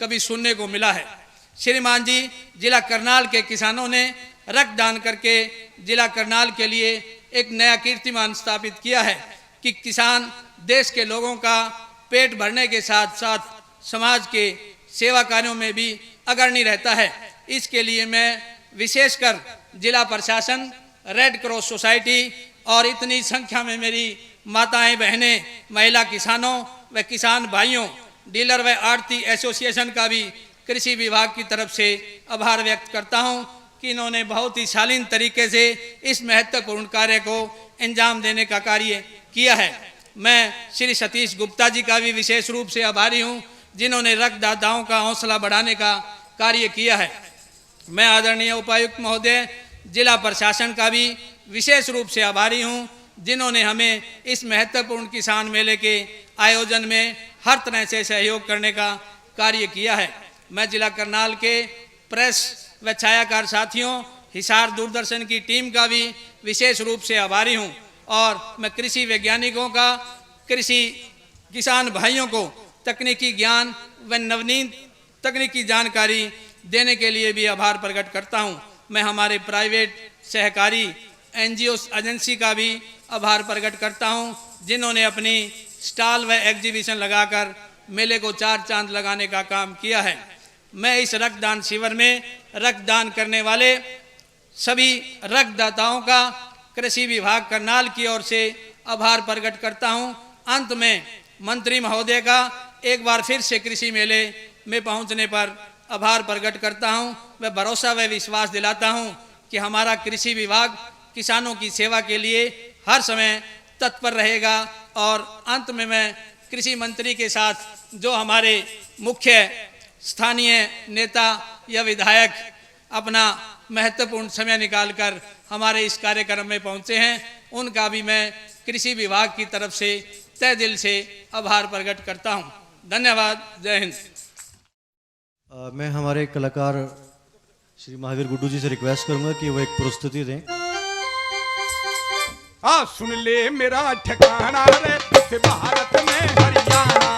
कभी सुनने को मिला है। श्रीमान जी, जिला करनाल के किसानों ने रक्तदान करके जिला करनाल के लिए एक नया कीर्तिमान स्थापित किया है कि किसान देश के लोगों का पेट भरने के साथ साथ समाज के सेवा कार्यों में भी अग्रणी रहता है। इसके लिए मैं विशेषकर जिला प्रशासन, रेड क्रॉस सोसाइटी और इतनी संख्या में मेरी माताएं, बहनें, महिला किसानों व किसान भाइयों, डीलर व आड़ती एसोसिएशन का भी कृषि विभाग की तरफ से आभार व्यक्त करता हूं कि इन्होंने बहुत ही शालीन तरीके से इस महत्वपूर्ण कार्य को अंजाम देने का कार्य किया है। मैं श्री सतीश गुप्ता जी का भी विशेष रूप से आभारी हूं, जिन्होंने रक्तदाताओं का हौसला बढ़ाने का कार्य किया है। मैं आदरणीय उपायुक्त महोदय, जिला प्रशासन का भी विशेष रूप से आभारी हूं, जिन्होंने हमें इस महत्वपूर्ण किसान मेले के आयोजन में हर तरह से सहयोग करने का कार्य किया है। मैं जिला करनाल के प्रेस व छायाकार साथियों, हिसार दूरदर्शन की टीम का भी विशेष रूप से आभारी हूं और मैं कृषि वैज्ञानिकों का, कृषि किसान भाइयों को तकनीकी ज्ञान व नवनीत तकनीकी जानकारी देने के लिए भी आभार प्रकट करता हूं। मैं हमारे प्राइवेट सहकारी एनजीओ एजेंसी का भी आभार प्रकट करता हूं, जिन्होंने अपनी स्टॉल व एग्जीबिशन लगाकर मेले को चार चांद लगाने का काम किया है। मैं इस रक्तदान शिविर में रक्तदान करने वाले सभी रक्तदाताओं का कृषि विभाग करनाल की ओर से आभार प्रकट करता हूं। अंत में मंत्री महोदय का एक बार फिर से कृषि मेले में पहुंचने पर आभार प्रकट करता हूं। मैं भरोसा व विश्वास दिलाता हूं कि हमारा कृषि विभाग किसानों की सेवा के लिए हर समय तत्पर रहेगा। और अंत में मैं कृषि मंत्री के साथ जो हमारे मुख्य स्थानीय नेता या विधायक अपना महत्वपूर्ण समय निकालकर हमारे इस कार्यक्रम में पहुंचे हैं, उनका भी मैं कृषि विभाग की तरफ से तहे दिल से आभार प्रकट करता हूं। धन्यवाद। जय हिंद। मैं हमारे कलाकार श्री महावीर गुड्डू जी से रिक्वेस्ट करूंगा कि वो एक प्रस्तुति दें। सुन ले मेरा ठिकाना रे इस भारत में हरियाणा।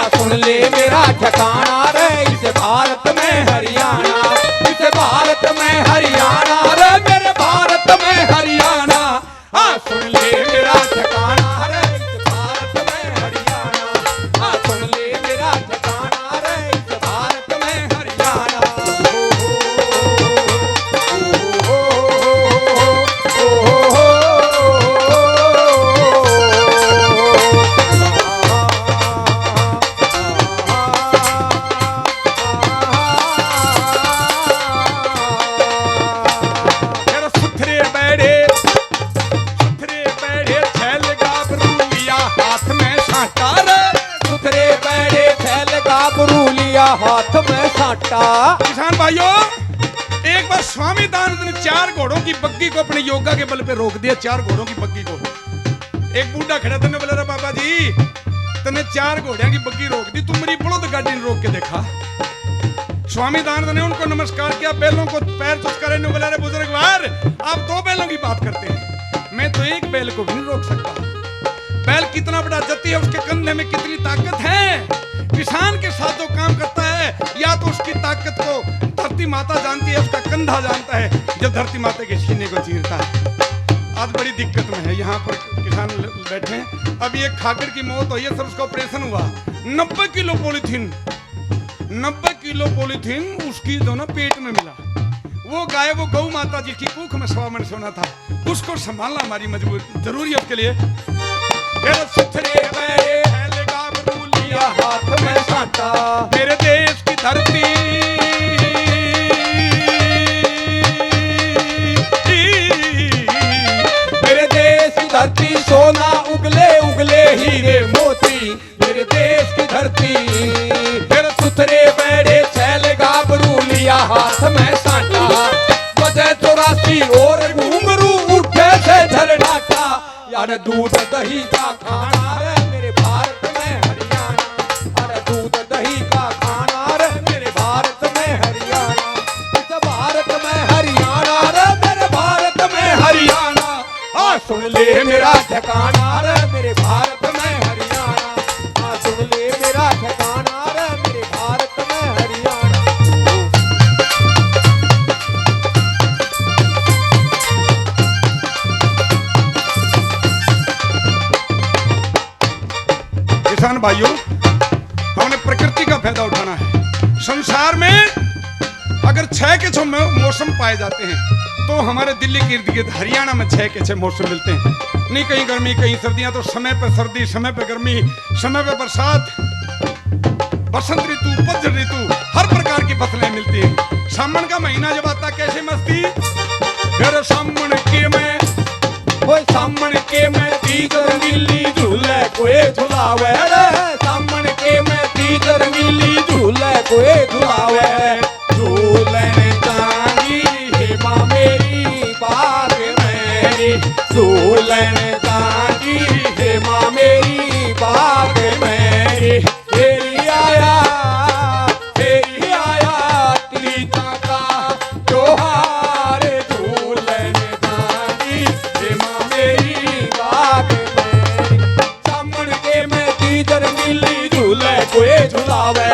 सुन ले मेरा ठिकाना रे इस भारत में हरियाणा। इस भारत में हरियाणा रे मेरे भारत में हरियाणा। सुन ले मेरा ठिकाना रे इस भारत में हरियाणा। सुन ले मेरा ठिकाना रे इस भारत में हरियाणा। हाथ में साटा। किसान भाइयों, एक बार स्वामी दानंद ने 4 घोड़ों की बग्गी को अपने योगा के बल पे रोक दिया। 4 घोड़ों की बग्गी को। एक बूढ़ा खड़ा था, बोला रे बाबा जी, तने 4 घोड़ों की बग्गी रोक दी, तुम मेरी बड़ोद गाड़ी ने रोक के देखा। स्वामी दानंद ने उनको नमस्कार किया, बैलों को पैर चुसकर बोला रे बुजुर्गवार, आप 2 बैलों की बात करते हैं, मैं तो एक बैल को भी नहीं रोक सकता। बैल कितना बड़ा जत्ती है, उसके कंधे में कितनी ताकत है। किसान के साथ जो काम करता है, या तो उसकी ताकत को धरती माता जानती है, उसका कंधा जानता है जब धरती माता के सीने को चीरता है। आज बड़ी दिक्कत में है, यहाँ पर किसान बैठे हैं। अभी एक खाकर की मौत हुई है, सर उसका ऑपरेशन हुआ। 90 किलो पॉलीथीन उसकी जो ना पेट में मिला। वो गाय, वो गौ माता जी की कुख में 100 मन सोना था, उसको संभालना हमारी मजबूरी जरूरी है। उसके लिए हाथ में साटा। मेरे देश की धरती मेरे देश की धरती सोना उगले उगले हीरे मोती। मेरे देश की धरती मेरे सुथरे बैठे छैल गाभरू लिया हाथ में साटा। बजे 84 और घूंघरू उठे से झरनाटा। यार दूध दही का खाना रे मेरे भारत में हरियाणा। अरे दूध दही का खाना रे मेरे भारत में हरियाणा। इस भारत में हरियाणा रे मेरे भारत में हरियाणा। सुन ले मेरा ठिकाना रे मेरे भारत में हरियाणा। सुन ले मेरा ठिकाना रे मेरे भारत में नौजवान भाइयों, हमने प्रकृति का फायदा उठाना है। संसार में अगर 6 के 6 मौसम पाए जाते हैं तो हमारे दिल्ली के इर्द गिर्द हरियाणा में 6 के 6 मौसम मिलते हैं। नहीं कहीं गर्मी कहीं सर्दियां, तो समय पे सर्दी, समय पे गर्मी, समय पे बरसात, बसंत ऋतु, पतझड़ ऋतु, हर प्रकार की फसलें मिलती हैं। सावन का महीना जब आता कैसे मस्ती, फिर सावन के में ओए सामन के मैं तीजर नीली झूले कोई झुलावे रे, सामन के मैं तीजर नीली झूले कोई झुलावे, झूलन चांदी हेमा मेरी बाग मेरी, झूलन चांदी हेमा मेरी बाग मेरी, तेरी आया तीजा का त्योहार, झूलन चांदी हेमा मेरी बाग मेरी, सामन के मैं तीजर नीली झूले कोई झुलावे,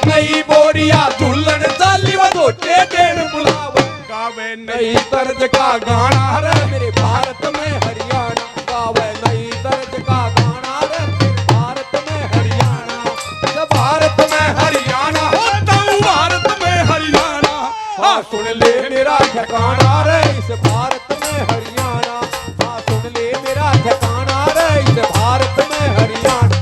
नई बोरिया झूलन चाली व छोटे देन बुलावे, गावे नई तर्ज का गाना रे मेरे भारत में हरियाणा, गावे नई तर्ज का गाना रे मेरे भारत में हरियाणा, जब भारत में हरियाणा होता हूँ भारत में हरियाणा, हाँ सुन ले मेरा ठिकाना रे इस भारत में हरियाणा, हाँ सुन ले मेरा ठिकाना रे इस भारत में हरियाणा।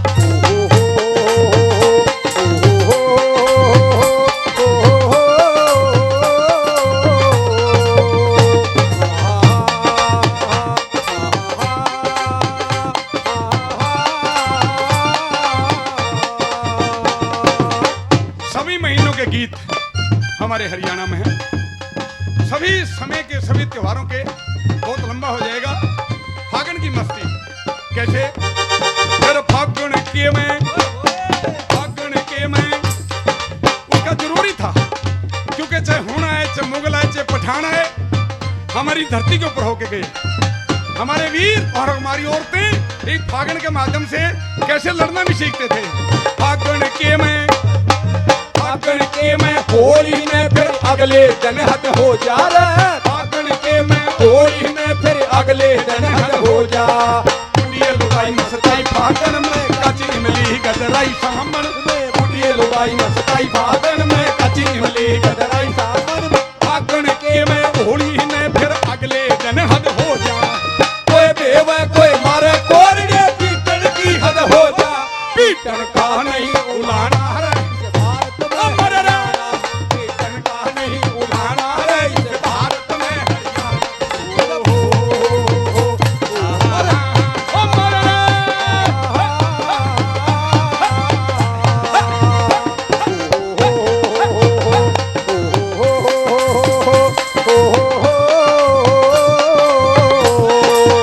सभी महीनों के गीत हमारे हरियाणा में हैं। सभी समय के सभी त्योहारों के, बहुत लंबा हो जाएगा। फागुन की मस्ती कैसे, फिर फागुन के में उसका जरूरी था, क्योंकि चाहे होना है, चाहे मुगल है, चाहे पठान है, हमारी धरती के ऊपर होके गए। हमारे वीर और हमारी औरतें एक फागुन के माध्यम से कैसे लड़ना भी सीखते थे। फागुन के में होली में फिर अगले दिन हद हो जा रे, फागुन के में होली में फिर अगले दिन हद हो जा, बुढ़िया लुगाई मस्ताई फागुन में कच्ची इमली गदराई सामन में, बुढ़िए लुगाई मस्ताई फागुन में कच्ची इमली गदराई सामन में, फागुन के में होली में फिर अगले दिन हद हो जा, कोई बेवे कोई मारे कोरड़े पीटन की हद हो जा, पीटन का नहीं उलाना रे इस भारत में हरियाणा, पीटन का नहीं उलाना रे इस भारत में हरियाणा।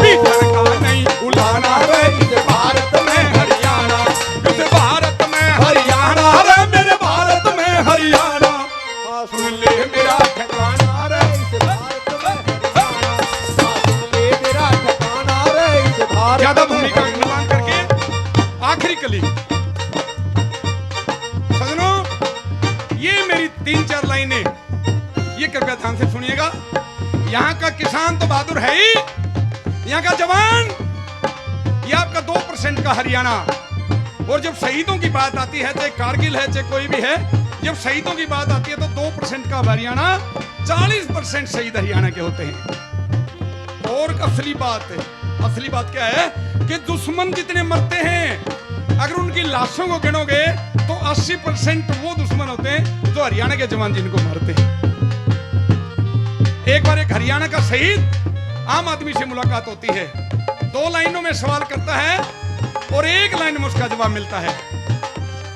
पीटर का नहीं उलाना रे इस भारत में हरियाणा, इस भारत में हरियाणा रे मेरे भारत में हरियाणा, सुन ले मेरा ठिकाना रे इस भारत में हरियाणा, सुन ले मेरा ठिकाना रे इस भारत ज्यादा में भूमिका निर्माण करके आखिरी कली। सजनों, ये मेरी 3-4 लाइनें, ये कृपया ध्यान से सुनिएगा। यहाँ का किसान तो बहादुर है ही, यहाँ का जवान, ये आपका 2% का हरियाणा। और जब शहीदों की बात आती है, चाहे कारगिल है चाहे कोई भी है, जब शहीदों की बात आती है तो 2% का हरियाणा, 40% शहीद हरियाणा के होते हैं। और असली बात क्या है कि दुश्मन जितने मरते हैं, अगर उनकी लाशों को गिनोगे तो 80% वो दुश्मन होते हैं जो हरियाणा के जवान जिनको मारते हैं। एक बार एक हरियाणा का शहीद आम आदमी से मुलाकात होती है, 2 लाइनों में सवाल करता है और 1 लाइन में उसका जवाब मिलता है।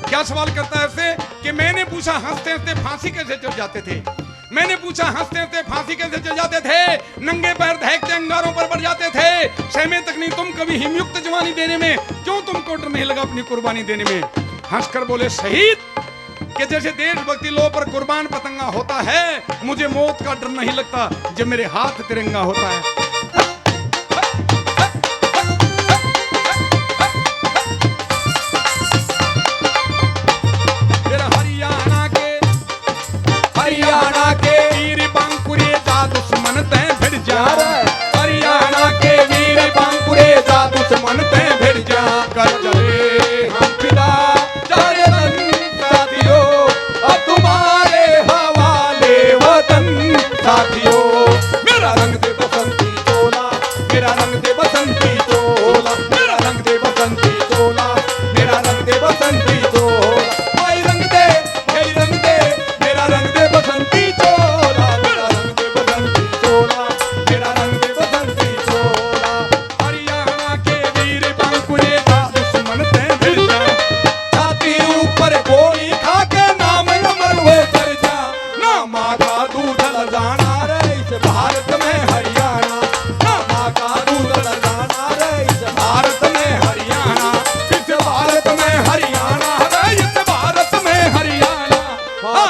क्या सवाल करता है उससे कि मैंने पूछा हंसते हंसते फांसी कैसे चढ़ जाते थे, मैंने पूछा हंसते हंसते फांसी कैसे चढ़ जाते थे, नंगे पैर दहकते अंगारों पर बढ़ जाते थे, सहमे तक नहीं तुम कभी हिमयुक्त जवानी देने में, क्यों तुमको डर नहीं लगा अपनी कुर्बानी देने में। हंसकर बोले शहीद कि जैसे देशभक्ति लो पर कुर्बान पतंगा होता है, मुझे मौत का डर नहीं लगता जब मेरे हाथ तिरंगा होता है। हरियाणा के वीर बांकुरे जा दुश्मन तय भिड़ जा, हरियाणा के वीर बांकुरे जा दुश्मन पे भिड़ जा, कर चले हम फिदा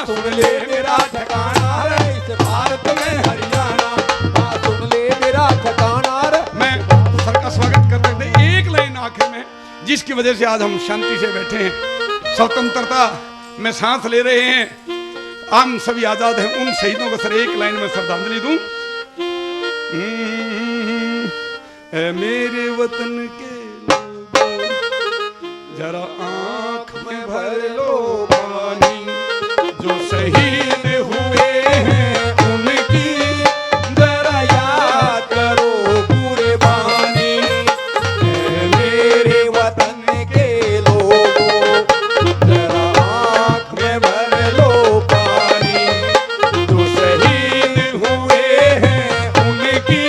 सुन ले मेरा ठिकाना रे इस भारत में हरियाणा। हाँ सुन ले मेरा ठिकाना रे। मैं सर का स्वागत करते थे एक लाइन आखिर में, जिसकी वजह से आज हम शांति से बैठे हैं, स्वतंत्रता में सांस ले रहे हैं, हम सभी आजाद हैं। उन शहीदों को सर एक लाइन में श्रद्धांजलि दूं। ऐ मेरे वतन के लोगों, जरा आंख में भर लो पानी, जो शहीद हुए हैं उनकी जरा याद करो कुर्बानी। ऐ मेरे वतन के लोगों, जरा आँख में भर लो पानी, जो शहीद हुए हैं उनकी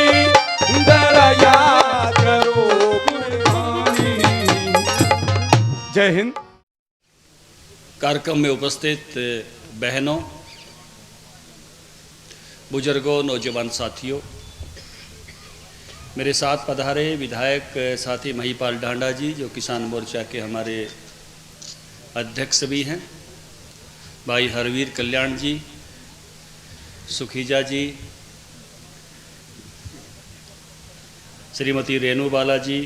जरा याद करो कुर्बानी। जय हिंद। कार्यक्रम में उपस्थित बहनों, बुजुर्गों, नौजवान साथियों, मेरे साथ पधारे विधायक साथी महिपाल ढांडा जी, जो किसान मोर्चा के हमारे अध्यक्ष भी हैं, भाई हरवीर कल्याण जी, सुखीजा जी, श्रीमती रेणु बाला जी,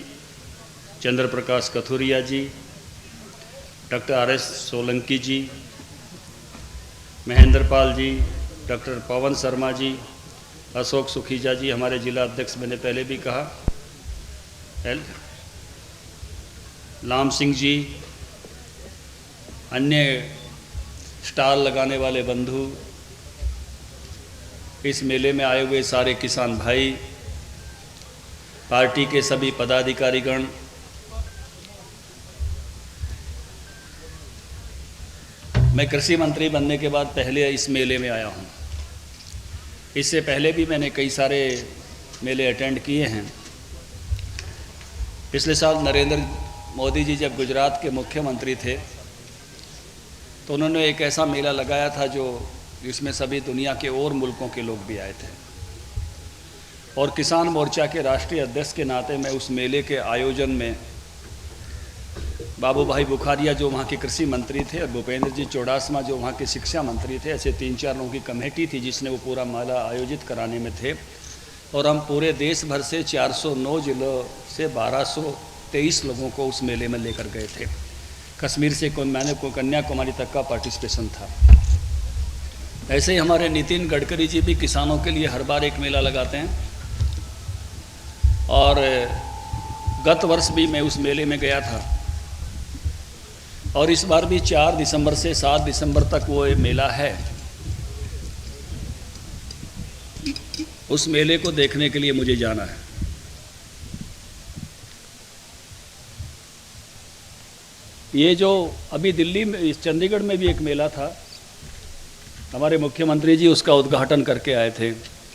चंद्र प्रकाश कथुरिया जी, डॉक्टर आर.एस. सोलंकी जी, महेंद्र पाल जी, डॉक्टर पवन शर्मा जी, अशोक सुखीजा जी, हमारे जिला अध्यक्ष मैंने पहले भी कहा, लाम सिंह जी, अन्य स्टॉल लगाने वाले बंधु, इस मेले में आए हुए सारे किसान भाई, पार्टी के सभी पदाधिकारीगण, मैं कृषि मंत्री बनने के बाद पहले इस मेले में आया हूँ। इससे पहले भी मैंने कई सारे मेले अटेंड किए हैं। पिछले साल नरेंद्र मोदी जी जब गुजरात के मुख्यमंत्री थे तो उन्होंने एक ऐसा मेला लगाया था जिसमें सभी दुनिया के और मुल्कों के लोग भी आए थे। और किसान मोर्चा के राष्ट्रीय अध्यक्ष के नाते मैं उस मेले के आयोजन में बाबू भाई बुखारिया जो वहाँ के कृषि मंत्री थे और भूपेंद्र जी चौड़ासमा जो वहाँ के शिक्षा मंत्री थे, ऐसे 3-4 लोगों की कमेटी थी जिसने वो पूरा मेला आयोजित कराने में थे। और हम पूरे देश भर से 409 जिलों से 1223 लोगों को उस मेले में लेकर गए थे। कश्मीर से मैंने कन्याकुमारी तक का पार्टिसिपेशन था। ऐसे ही हमारे नितिन गडकरी जी भी किसानों के लिए हर बार एक मेला लगाते हैं। और गत वर्ष भी मैं उस मेले में गया था और इस बार भी 4 दिसंबर से 7 दिसंबर तक वो मेला है। उस मेले को देखने के लिए मुझे जाना है। ये जो अभी दिल्ली में, इस चंडीगढ़ में भी एक मेला था, हमारे मुख्यमंत्री जी उसका उद्घाटन करके आए थे।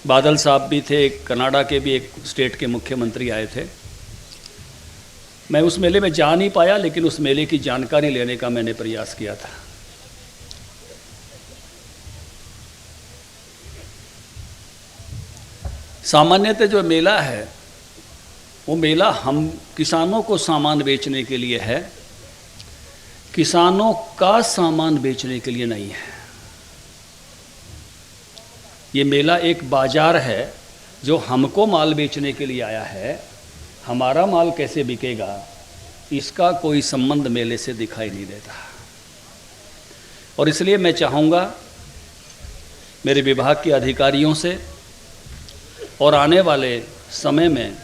बादल साहब भी थे, कनाडा के भी एक स्टेट के मुख्यमंत्री आए थे। मैं उस मेले में जा नहीं पाया, लेकिन उस मेले की जानकारी लेने का मैंने प्रयास किया था। सामान्यतः जो मेला है वो मेला हम किसानों को सामान बेचने के लिए है, किसानों का सामान बेचने के लिए नहीं है। ये मेला एक बाजार है जो हमको माल बेचने के लिए आया है। हमारा माल कैसे बिकेगा इसका कोई संबंध मेले से दिखाई नहीं देता। और इसलिए मैं चाहूँगा मेरे विभाग के अधिकारियों से और आने वाले समय में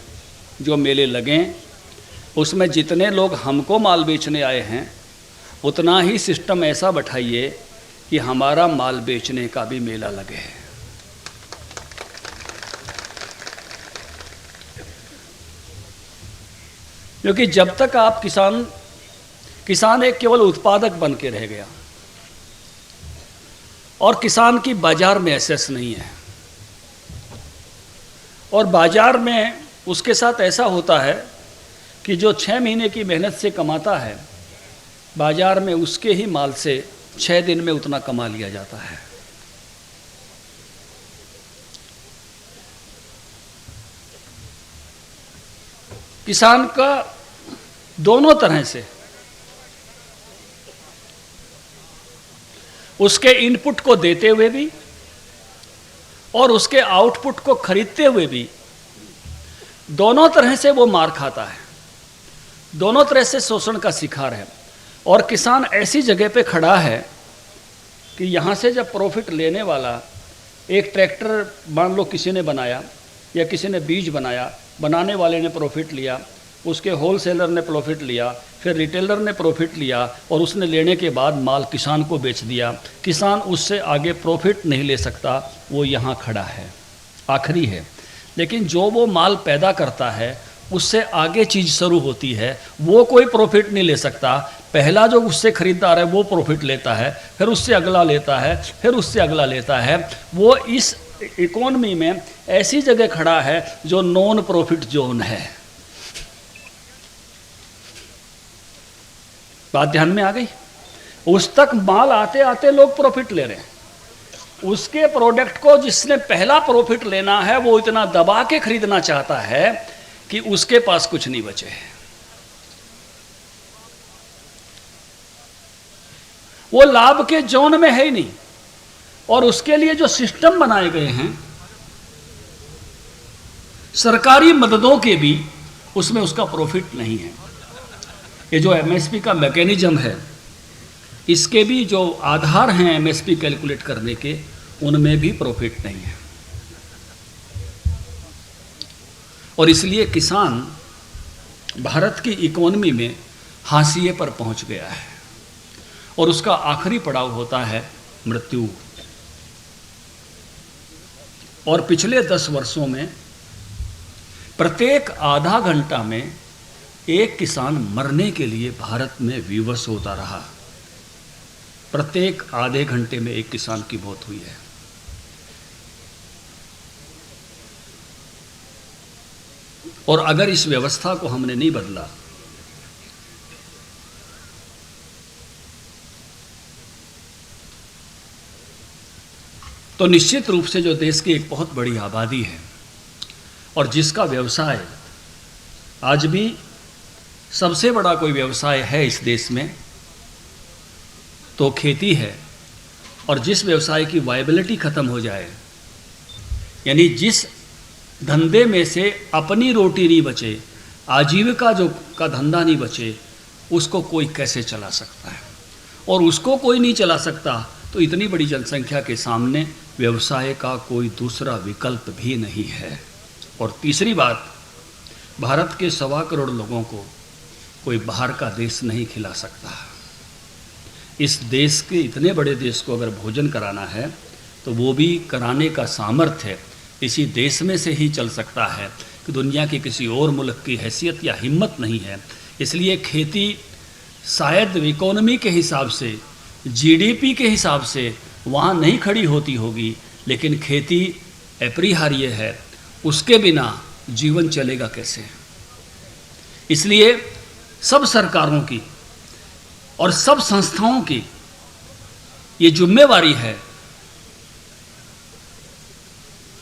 जो मेले लगें उसमें जितने लोग हमको माल बेचने आए हैं उतना ही सिस्टम ऐसा बैठाइए कि हमारा माल बेचने का भी मेला लगे। क्योंकि जब तक आप किसान एक केवल उत्पादक बन के रह गया और किसान की बाजार में एक्सेस नहीं है, और बाजार में उसके साथ ऐसा होता है कि जो 6 महीने की मेहनत से कमाता है बाजार में उसके ही माल से 6 दिन में उतना कमा लिया जाता है। किसान का दोनों तरह से उसके इनपुट को देते हुए भी और उसके आउटपुट को खरीदते हुए भी दोनों तरह से वो मार खाता है, दोनों तरह से शोषण का शिकार है। और किसान ऐसी जगह पे खड़ा है कि यहाँ से जब प्रॉफिट लेने वाला एक ट्रैक्टर मान लो किसी ने बनाया या किसी ने बीज बनाया, बनाने वाले ने प्रॉफिट लिया, उसके होलसेलर ने प्रॉफिट लिया, फिर रिटेलर ने प्रॉफिट लिया और उसने लेने के बाद माल किसान को बेच दिया। किसान उससे आगे प्रॉफिट नहीं ले सकता, वो यहाँ खड़ा है, आखिरी है। लेकिन जो वो माल पैदा करता है उससे आगे चीज़ शुरू होती है, वो कोई प्रॉफिट नहीं ले सकता। पहला जो उससे खरीदार है वो प्रॉफिट लेता है, फिर उससे अगला लेता है, फिर उससे अगला लेता है। वो इस इकोनॉमी में ऐसी जगह खड़ा है जो नॉन प्रॉफिट जोन है। बात ध्यान में आ गई? उस तक माल आते आते लोग प्रॉफिट ले रहे हैं, उसके प्रोडक्ट को जिसने पहला प्रॉफिट लेना है वो इतना दबा के खरीदना चाहता है कि उसके पास कुछ नहीं बचे। वो लाभ के जोन में है ही नहीं। और उसके लिए जो सिस्टम बनाए गए हैं सरकारी मददों के भी, उसमें उसका प्रॉफिट नहीं है। ये जो एमएसपी का मैकेनिज्म है, इसके भी जो आधार हैं एमएसपी कैलकुलेट करने के, उनमें भी प्रॉफिट नहीं है। और इसलिए किसान भारत की इकोनॉमी में हाशिए पर पहुंच गया है और उसका आखिरी पड़ाव होता है मृत्यु। और पिछले 10 वर्षों में प्रत्येक आधा घंटा में एक किसान मरने के लिए भारत में विवश होता रहा। प्रत्येक आधे घंटे में एक किसान की मौत हुई है। और अगर इस व्यवस्था को हमने नहीं बदला तो निश्चित रूप से जो देश की एक बहुत बड़ी आबादी है और जिसका व्यवसाय आज भी सबसे बड़ा कोई व्यवसाय है इस देश में तो खेती है, और जिस व्यवसाय की वायबिलिटी खत्म हो जाए, यानी जिस धंधे में से अपनी रोटी नहीं बचे, आजीविका जो का धंधा नहीं बचे, उसको कोई कैसे चला सकता है? और उसको कोई नहीं चला सकता तो इतनी बड़ी जनसंख्या के सामने व्यवसाय का कोई दूसरा विकल्प भी नहीं है। और तीसरी बात, भारत के 1.25 करोड़ लोगों को कोई बाहर का देश नहीं खिला सकता। इस देश के इतने बड़े देश को अगर भोजन कराना है तो वो भी कराने का सामर्थ्य इसी देश में से ही चल सकता है कि दुनिया के किसी और मुल्क की हैसियत या हिम्मत नहीं है। इसलिए खेती शायद इकोनॉमी के हिसाब से, जीडीपी के हिसाब से वहाँ नहीं खड़ी होती होगी, लेकिन खेती अपरिहार्य है, उसके बिना जीवन चलेगा कैसे? इसलिए सब सरकारों की और सब संस्थाओं की ये जिम्मेवारी है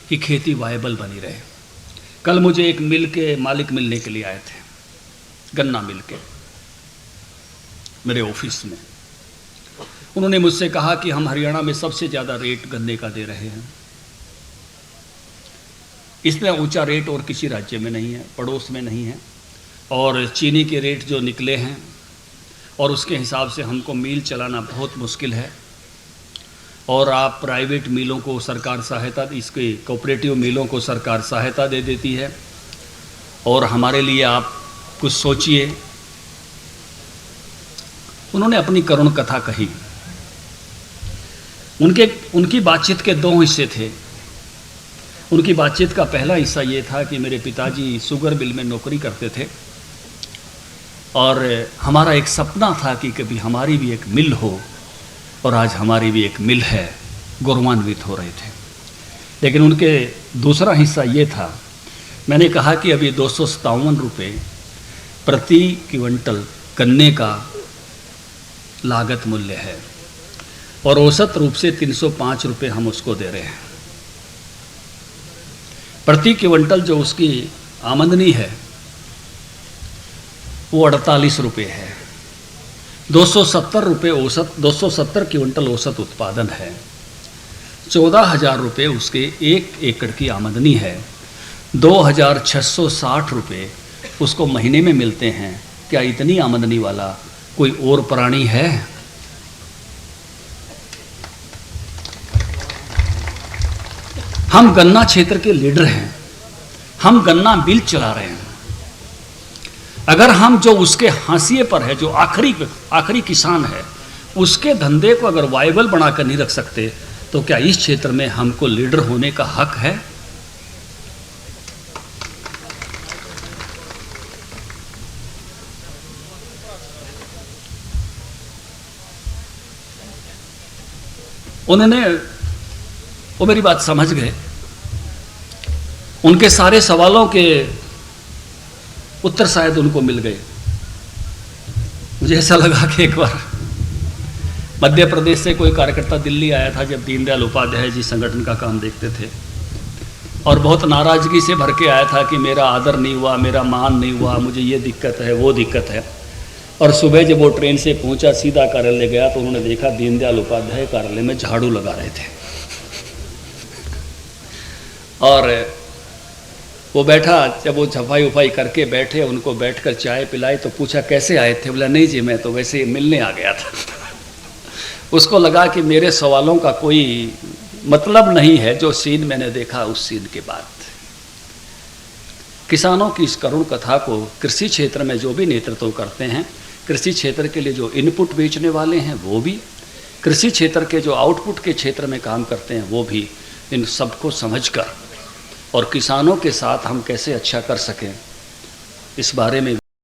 कि खेती वायबल बनी रहे। कल मुझे एक मिल के मालिक मिलने के लिए आए थे, गन्ना मिल के, मेरे ऑफिस में। उन्होंने मुझसे कहा कि हम हरियाणा में सबसे ज़्यादा रेट गन्ने का दे रहे हैं। इतना ऊंचा रेट और किसी राज्य में नहीं है, पड़ोस में नहीं है। और चीनी के रेट जो निकले हैं और उसके हिसाब से हमको मिल चलाना बहुत मुश्किल है। और आप प्राइवेट मिलों को सरकार सहायता, इसके कोऑपरेटिव मिलों को सरकार सहायता दे देती है। और हमारे लिए आप कुछ सोचिए। उन्होंने अपनी करुण कथा कही। उनकी बातचीत के 2 हिस्से थे। उनकी बातचीत का पहला हिस्सा ये था कि मेरे पिताजी शुगर मिल में नौकरी करते थे और हमारा एक सपना था कि कभी हमारी भी एक मिल हो, और आज हमारी भी एक मिल है। गौरवान्वित हो रहे थे। लेकिन उनके दूसरा हिस्सा ये था, मैंने कहा कि अभी 257 रुपये प्रति क्विंटल गन्ने का लागत मूल्य है और औसत रूप से 305 रुपये हम उसको दे रहे हैं प्रति क्विंटल। जो उसकी आमदनी है वो 48 रुपये है। 270 रुपये औसत, 270 क्विंटल औसत उत्पादन है, 14,000 रुपये उसके 1 एकड़ की आमदनी है, 2,660 रुपये उसको महीने में मिलते हैं। क्या इतनी आमदनी वाला कोई और प्राणी है? हम गन्ना क्षेत्र के लीडर हैं, हम गन्ना मिल चला रहे हैं। अगर हम जो उसके हाशिए पर है, जो आखिरी किसान है, उसके धंधे को अगर वायबल बनाकर नहीं रख सकते, तो क्या इस क्षेत्र में हमको लीडर होने का हक है? उन्होंने वो मेरी बात समझ गए। उनके सारे सवालों के उत्तर शायद उनको मिल गए। मुझे ऐसा लगा कि एक बार मध्य प्रदेश से कोई कार्यकर्ता दिल्ली आया था, जब दीनदयाल उपाध्याय जी संगठन का काम देखते थे, और बहुत नाराज़गी से भर के आया था कि मेरा आदर नहीं हुआ, मेरा मान नहीं हुआ, मुझे ये दिक्कत है, वो दिक्कत है। और सुबह जब वो ट्रेन से पहुंचा, सीधा कार्यालय गया, तो उन्होंने देखा दीनदयाल उपाध्याय कार्यालय में झाड़ू लगा रहे थे। और वो बैठा, जब वो सफाई उफाई करके बैठे, उनको बैठकर चाय पिलाई, तो पूछा कैसे आए थे? बोला नहीं जी, मैं तो वैसे ही मिलने आ गया था। उसको लगा कि मेरे सवालों का कोई मतलब नहीं है। जो सीन मैंने देखा, उस सीन के बाद किसानों की इस करुण कथा को कृषि क्षेत्र में जो भी नेतृत्व करते हैं, कृषि क्षेत्र के लिए जो इनपुट बेचने वाले हैं वो भी, कृषि क्षेत्र के जो आउटपुट के क्षेत्र में काम करते हैं वो भी, इन सबको समझकर और किसानों के साथ हम कैसे अच्छा कर सकें, इस बारे में